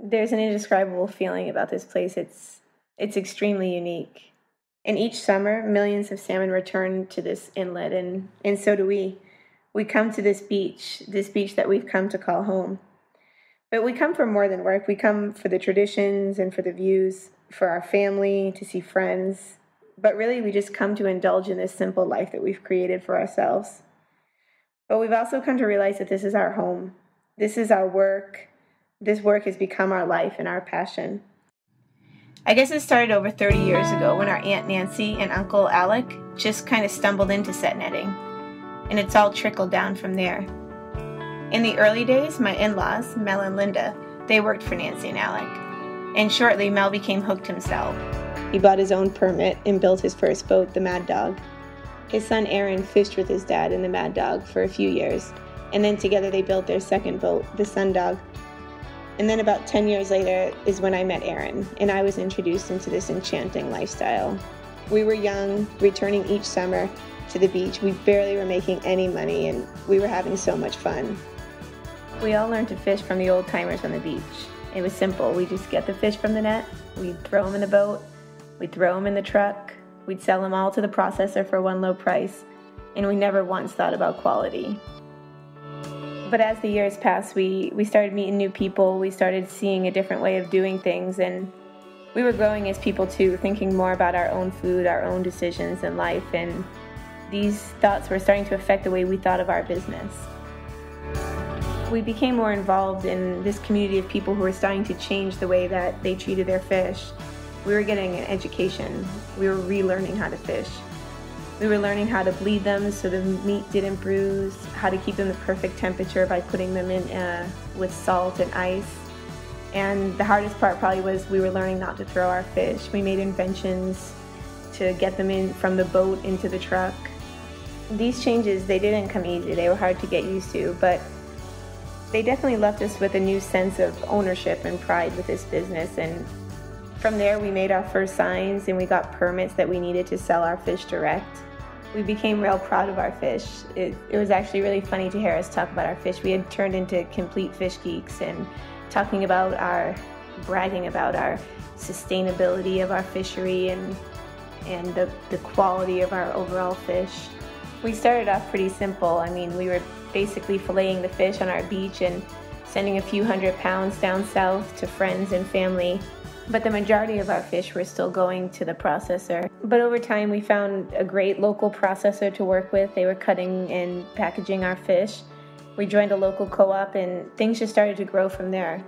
There's an indescribable feeling about this place. It's extremely unique. And each summer, millions of salmon return to this inlet, and so do we. We come to this beach that we've come to call home. But we come for more than work. We come for the traditions and for the views, for our family, to see friends. But really, we just come to indulge in this simple life that we've created for ourselves. But we've also come to realize that this is our home. This is our work. This work has become our life and our passion. I guess it started over 30 years ago when our Aunt Nancy and Uncle Alec just kind of stumbled into set netting. And it's all trickled down from there. In the early days, my in-laws, Mel and Linda, they worked for Nancy and Alec. And shortly, Mel became hooked himself. He bought his own permit and built his first boat, the Mad Dog. His son Aaron fished with his dad in the Mad Dog for a few years, and then together they built their second boat, the Sun Dog. And then about 10 years later is when I met Aaron, and I was introduced into this enchanting lifestyle. We were young, returning each summer to the beach. We barely were making any money, and we were having so much fun. We all learned to fish from the old timers on the beach. It was simple. We'd just get the fish from the net, we'd throw them in the boat, we'd throw them in the truck, we'd sell them all to the processor for one low price, and we never once thought about quality. But as the years passed, we started meeting new people, we started seeing a different way of doing things, and we were growing as people too, thinking more about our own food, our own decisions in life, and these thoughts were starting to affect the way we thought of our business. We became more involved in this community of people who were starting to change the way that they treated their fish. We were getting an education. We were relearning how to fish. We were learning how to bleed them so the meat didn't bruise, how to keep them the perfect temperature by putting them in with salt and ice. And the hardest part probably was we were learning not to throw our fish. We made inventions to get them in from the boat into the truck. These changes, they didn't come easy. They were hard to get used to, but they definitely left us with a new sense of ownership and pride with this business. And from there, we made our first signs and we got permits that we needed to sell our fish direct. We became real proud of our fish. It was actually really funny to hear us talk about our fish. We had turned into complete fish geeks and bragging about our sustainability of our fishery and the quality of our overall fish. We started off pretty simple. I mean, we were basically filleting the fish on our beach and sending a few 100 pounds down south to friends and family. But the majority of our fish were still going to the processor. But over time, we found a great local processor to work with. They were cutting and packaging our fish. We joined a local co-op and things just started to grow from there.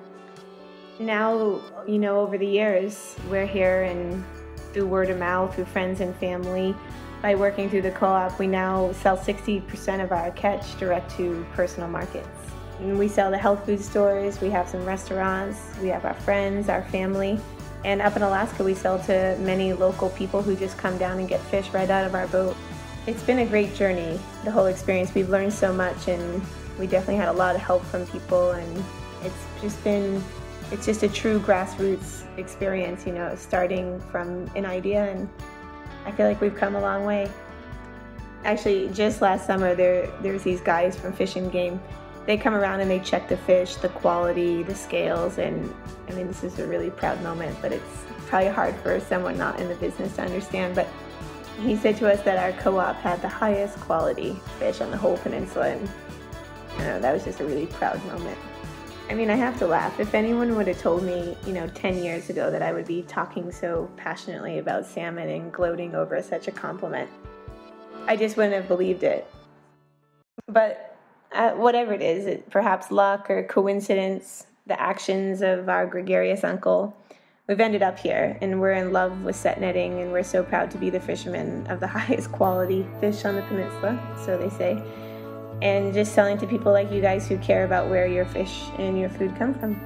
Now, over the years, we're here and through word of mouth, through friends and family, by working through the co-op, we now sell 60% of our catch direct to personal markets. And we sell to health food stores, we have some restaurants, we have our friends, our family. And up in Alaska, we sell to many local people who just come down and get fish right out of our boat. It's been a great journey, the whole experience. We've learned so much and we definitely had a lot of help from people, and it's just a true grassroots experience, starting from an idea, and I feel like we've come a long way. Actually, just last summer, there's these guys from Fish and Game. They come around and they check the fish, the quality, the scales, and I mean, this is a really proud moment, but it's probably hard for someone not in the business to understand. But he said to us that our co-op had the highest quality fish on the whole peninsula, and that was just a really proud moment. I mean, I have to laugh. If anyone would have told me, 10 years ago that I would be talking so passionately about salmon and gloating over such a compliment, I just wouldn't have believed it. But whatever it is, perhaps luck or coincidence, the actions of our gregarious uncle, we've ended up here, and we're in love with set netting, and we're so proud to be the fishermen of the highest quality fish on the peninsula, so they say. And just selling to people like you guys who care about where your fish and your food come from.